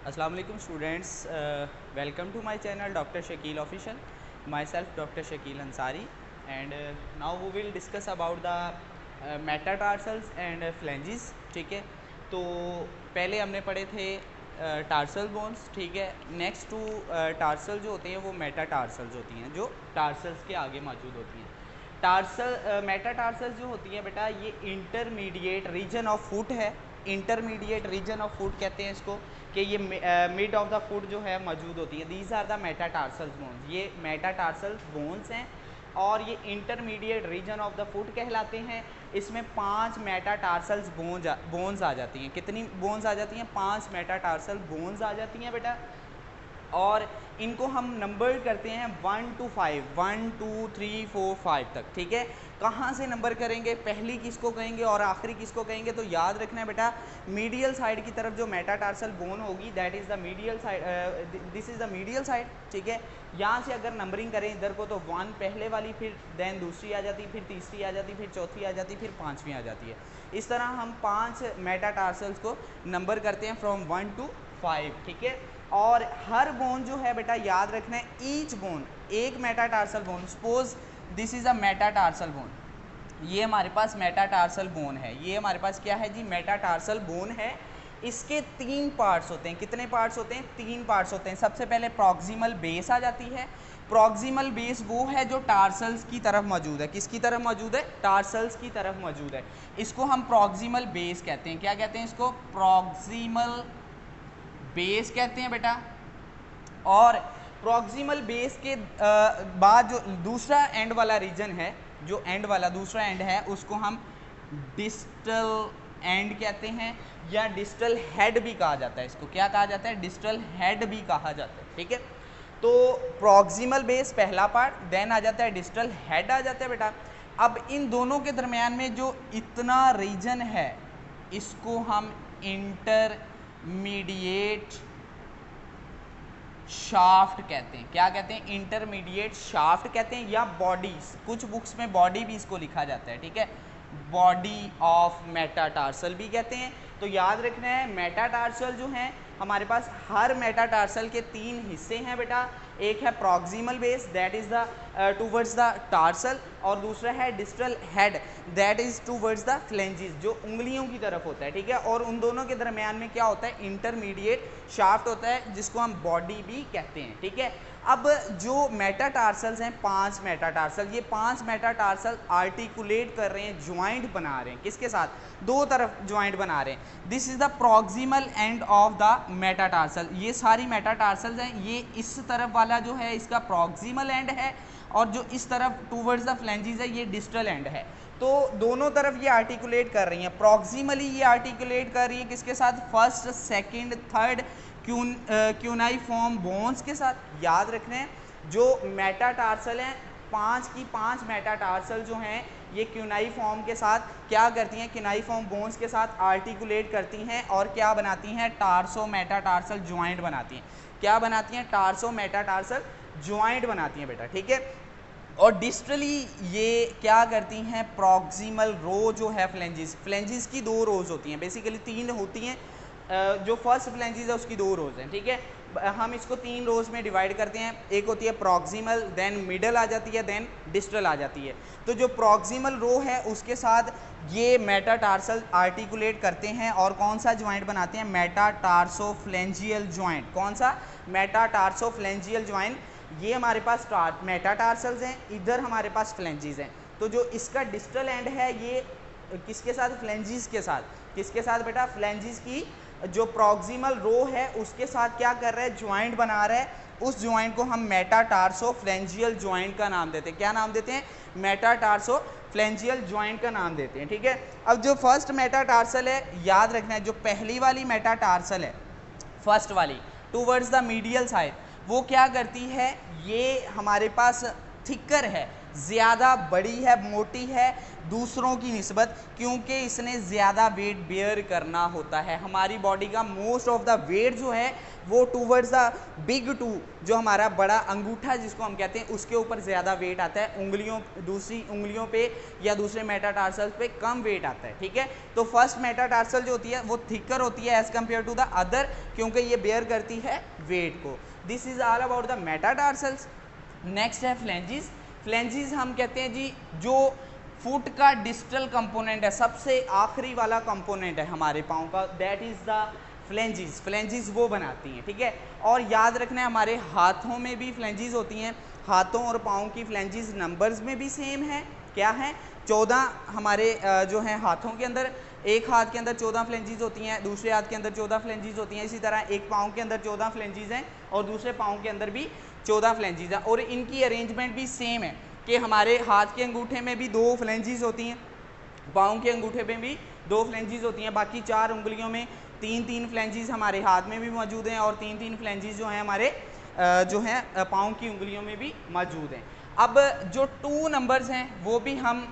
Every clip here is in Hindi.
अस्सलाम वालेकुम students, welcome to my channel doctor Shakeel official. Myself doctor Shakeel Ansari and now we will discuss about the metatarsals and phalanges. ठीक है, तो पहले हमने पढ़े थे टार्सल बोन्स. ठीक है, नेक्स्ट टू टार्सल जो होते हैं वो मेटाटार्सल्स होती हैं, जो टार्सल्स के आगे मौजूद होती हैं. टार्सल मेटाटार्सल्स जो होती हैं बेटा, ये इंटरमीडिएट रीजन ऑफ फुट है. इंटरमीडिएट रीजन ऑफ फुट कहते हैं इसको, कि ये मिड ऑफ द फुट जो है मौजूद होती है. These are the metatarsals bones. ये मेटाटार्सल्स बोन्स हैं और ये intermediate region of the foot कहलाते हैं. इसमें 5 मेटाटार्सल्स बोन्स आ जाती हैं. कितनी बोन्स आ जाती हैं? 5 मेटाटार्सल बोन्स आ जाती हैं बेटा. और इनको हम नंबर करते हैं 1 to 5, 1 2 3 4 5 तक. ठीक है, कहाँ से नंबर करेंगे? पहली किसको कहेंगे और आखिरी किसको कहेंगे? तो याद रखना है बेटा, मीडियल साइड की तरफ जो मेटाटार्सल बोन होगी that is the medial side, this is the medial side. ठीक है, यहाँ से अगर नंबरिंग करें इधर को तो 1 पहले वाली, फिर देन दूसरी आ जाती, फिर तीसरी आ जाती, फिर चौथी आ जाती, फिर पाँचवीं आ जाती है. इस तरह हम 5 मेटाटार्सल्स को नंबर करते हैं फ्रॉम 1 to 5. ठीक है, और हर बोन जो है बेटा याद रखना है, ईच बोन एक metatarsal bone. Suppose this is a metatarsal bone. ये हमारे पास मेटाटार्सल बोन है. ये हमारे पास क्या है जी? मेटाटार्सल बोन है. इसके 3 पार्ट्स होते हैं. कितने पार्ट्स होते हैं? 3 पार्ट्स होते हैं. सबसे पहले प्रॉक्सिमल बेस आ जाती है. प्रॉक्सिमल बेस वो है जो टार्सल्स की तरफ मौजूद है. किसकी तरफ मौजूद है? टार्सल्स की तरफ मौजूद है. इसको हम प्रॉक्सिमल बेस कहते हैं. क्या कहते हैं इसको? प्रॉक्सिमल बेस कहते हैं बेटा. और प्रॉक्सिमल बेस के बाद जो दूसरा एंड वाला रीजन है, जो एंड वाला दूसरा एंड है, उसको हम डिस्टल एंड कहते हैं या डिस्टल हेड भी कहा जाता है. इसको क्या कहा जाता है? डिस्टल हेड भी कहा जाता है. ठीक है, तो प्रॉक्सिमल बेस पहला पार्ट, देन आ जाता है डिस्टल हेड आ जाता है बेटा. अब इन दोनों के दरमियान में जो इतना रीजन है इसको हम इंटरमीडिएट शाफ्ट कहते हैं. क्या कहते हैं? इंटरमीडिएट शाफ्ट कहते हैं, या बॉडी. कुछ बुक्स में बॉडी भी इसको लिखा जाता है. ठीक है, बॉडी ऑफ मेटाटार्सल भी कहते हैं. तो याद रखना है, मेटाटार्सल जो हैं हमारे पास, हर मेटाटार्सल के 3 हिस्से हैं बेटा. एक है proximal base that is the towards the tarsal, और दूसरा है distal head that is towards the phalanges, जो उंगलियों की तरफ होता है. ठीक है, और उन दोनों के दरमियान में क्या होता है? इंटरमीडिएट शाफ्ट होता है, जिसको हम बॉडी भी कहते हैं. ठीक है, अब जो मेटाटार्सल्स हैं 5 मेटाटार्सल, ये 5 मेटाटार्सल आर्टिकुलेट कर रहे हैं, ज्वाइंट बना रहे हैं. किसके साथ? दो तरफ ज्वाइंट बना रहे हैं. This is the proximal end of the metatarsal. ये सारी मेटाटार्सल्स हैं. ये इस तरफ वाला जो है इसका प्रॉक्सिमल एंड है, और जो इस तरफ टूवर्ड्स द फ्लेंजिस है ये डिस्टल एंड है. तो दोनों तरफ ये आर्टिकुलेट कर रही हैं. प्रॉक्सिमली ये आर्टिकुलेट कर रही है किसके साथ? फर्स्ट, सेकंड, थर्ड क्यूनाइफॉर्म बोन्स के साथ. याद रखना है, जो मेटाटार्सल हैं 5 की 5 मेटाटार्सल जो हैं ये क्यूनाइफॉर्म के साथ क्या करती हैं? क्यूनाइफॉर्म बोन्स के साथ आर्टिकुलेट करती हैं और क्या बनाती हैं? टार्सो मेटाटार्सल ज्वाइंट बनाती हैं. क्या बनाती हैं? टार्सो मेटाटार्सल ज्वाइंट बनाती हैं बेटा. ठीक है, और डिस्टली ये क्या करती हैं? प्रॉक्सिमल रो जो है फ्लेंजिस की 2 रोज होती हैं. बेसिकली 3 होती हैं. जो फर्स्ट फ्लेंजिस है उसकी 2 रोज हैं. ठीक है, हम इसको 3 रोज में डिवाइड करते हैं. एक होती है प्रॉक्सिमल, देन मिडल आ जाती है, देन डिस्टल आ जाती है. तो जो प्रॉक्सिमल रो है उसके साथ ये मेटाटार्सल आर्टिकुलेट करते हैं और कौन सा ज्वाइंट बनाते हैं? मेटाटार्सोफ्लेंजियल ज्वाइंट. कौन सा? मेटाटार्सोफ्लेंजियल ज्वाइंट. ये हमारे पास मेटाटार्सल्स हैं, इधर हमारे पास फ्लेंजिस हैं. तो जो इसका डिस्टल एंड है ये किसके साथ? फ्लेंजिस के साथ. किसके साथ बेटा? फ्लेंजिस की जो प्रॉक्सिमल रो है उसके साथ क्या कर रहा है? ज्वाइंट बना रहा है. उस ज्वाइंट को हम मेटाटार्सोफ्लेंजियल ज्वाइंट का नाम देते हैं. क्या नाम देते हैं? मेटाटार्सोफ्लेंजियल ज्वाइंट का नाम देते हैं. ठीक है, अब जो फर्स्ट मेटाटार्सल है, याद रखना है, जो पहली वाली मेटाटार्सल है, फर्स्ट वाली टूवर्ड्स द मीडियल साइड, वो क्या करती है? ये हमारे पास थिकर है. ज़्यादा बड़ी है, मोटी है दूसरों की निस्बत, क्योंकि इसने ज़्यादा वेट बेयर करना होता है। हमारी बॉडी का मोस्ट ऑफ द वेट जो है वो टूवर्ड्स द बिग टू, जो हमारा बड़ा अंगूठा जिसको हम कहते हैं, उसके ऊपर ज़्यादा वेट आता है। उंगलियों, दूसरी उंगलियों पे या दूसरे मेटाटार्सल्स पे कम वेट आता है, ठीक है। तो फर्स्ट मेटाटार्सल जो होती है वो थिकर होती है as compare to the other, क्योंकि ये बेयर करती है वेट को। This is all about the metatarsals. Next है फ्लेंजिस। फ्लेंजिस हम कहते हैं जी जो फुट का डिस्टल कंपोनेंट है, सबसे आखिरी वाला कंपोनेंट है हमारे पाँव का, दैट इज़ द फ्लेंजिस। फ्लेंजिस वो बनाती हैं, ठीक है। और याद रखना है हमारे हाथों में भी फ्लेंजिस होती हैं। हाथों और पाँव की फ्लेंजिस नंबर्स में भी सेम है, क्या है 14 हमारे जो हैं हाथों के अंदर, एक हाथ के अंदर 14 फ्लेंजिस होती हैं, दूसरे हाथ के अंदर 14 फ्लेंजिस होती हैं। इसी तरह एक पाँव के अंदर 14 फ्लेंजिस हैं और दूसरे पाँव के अंदर भी 14 फ्लेंजिस हैं। और इनकी अरेंजमेंट भी सेम है कि हमारे हाथ के अंगूठे में भी 2 फ्लेंजिस होती हैं, पाँव के अंगूठे में भी 2 फ्लेंजिस होती हैं, बाकी 4 उंगलियों में 3-3 फ्लेंजिस हमारे हाथ में भी मौजूद हैं और 3-3 फ्लेंजिस जो हैं हमारे जो हैं पाँव की उंगलियों में भी मौजूद हैं। अब जो 2 नंबर्स हैं वो भी हम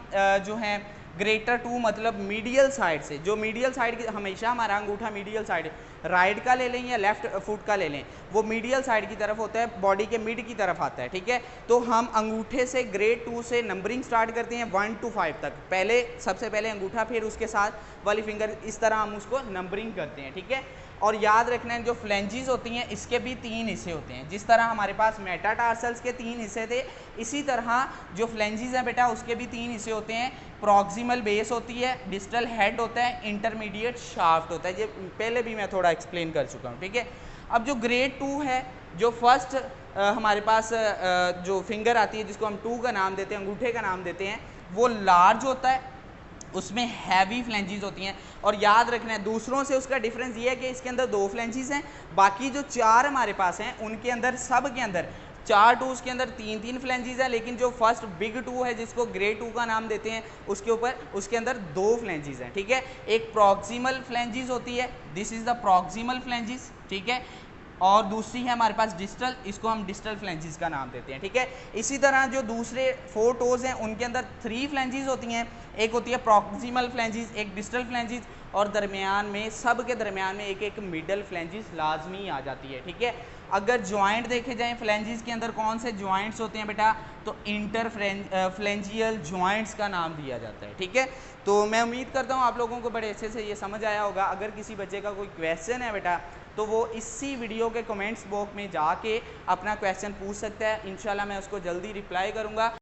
जो हैं ग्रेटर 2 मतलब मीडियल साइड से, जो मीडियल साइड की, हमेशा हमारा अंगूठा मीडियल साइड राइट का ले लें या लेफ्ट फुट का ले लें, वो मीडियल साइड की तरफ होता है, बॉडी के मिड की तरफ आता है, ठीक है। तो हम अंगूठे से ग्रेड 2 से नंबरिंग स्टार्ट करते हैं 1 to 5 तक। पहले सबसे पहले अंगूठा, फिर उसके साथ वाली फिंगर, इस तरह हम उसको नंबरिंग करते हैं, ठीक है। और याद रखना है जो फ्लेंजिस होती हैं इसके भी 3 हिस्से होते हैं। जिस तरह हमारे पास मेटाटार्सल्स के 3 हिस्से थे, इसी तरह जो फ्लेंजिस है बेटा उसके भी 3 हिस्से होते हैं। प्रॉक्सिमल बेस होती है, डिस्टल हेड होता है, इंटरमीडिएट शाफ्ट होता है। ये पहले भी मैं थोड़ा एक्सप्लेन कर चुका हूँ, ठीक है। अब जो ग्रेड 2 है, जो फर्स्ट हमारे पास जो फिंगर आती है जिसको हम 2 का नाम देते हैं, अंगूठे का नाम देते हैं, वो लार्ज होता है, उसमें हैवी फ्लेंजिस होती हैं। और याद रखना है दूसरों से उसका डिफरेंस ये है कि इसके अंदर 2 फ्लेंजिस हैं, बाकी जो 4 हमारे पास हैं उनके अंदर, सब के अंदर 4 टूज के अंदर 3-3 फ्लेंजिस है, लेकिन जो फर्स्ट बिग 2 है जिसको ग्रेड 2 का नाम देते हैं, उसके ऊपर उसके अंदर 2 फ्लेंजिस हैं, ठीक है। एक प्रॉक्सिमल फ्लेंजिस होती है, दिस इज द प्रॉक्सिमल फ्लेंजिस, ठीक है। और दूसरी है हमारे पास डिस्टल, इसको हम डिस्टल फ्लेंजिस का नाम देते हैं, ठीक है। इसी तरह जो दूसरे 4 टोज हैं उनके अंदर 3 फ्लेंजिस होती हैं, एक होती है प्रॉक्सिमल फ्लेंजिस, एक डिस्टल फ्लेंजिस, और दरमियान में, सब के दरमियान में एक एक मिडल फ्लेंजिस लाजमी आ जाती है, ठीक है। अगर जॉइंट देखे जाएं फ्लेंजिस के अंदर कौन से जॉइंट्स होते हैं बेटा, तो इंटर फ्लेंजियल जॉइंट्स का नाम दिया जाता है, ठीक है। तो मैं उम्मीद करता हूँ आप लोगों को बड़े अच्छे से ये समझ आया होगा। अगर किसी बच्चे का कोई क्वेश्चन है बेटा तो वो इसी वीडियो के कमेंट्स बॉक्स में जाके अपना क्वेश्चन पूछ सकता है, इंशाल्लाह मैं उसको जल्दी रिप्लाई करूँगा।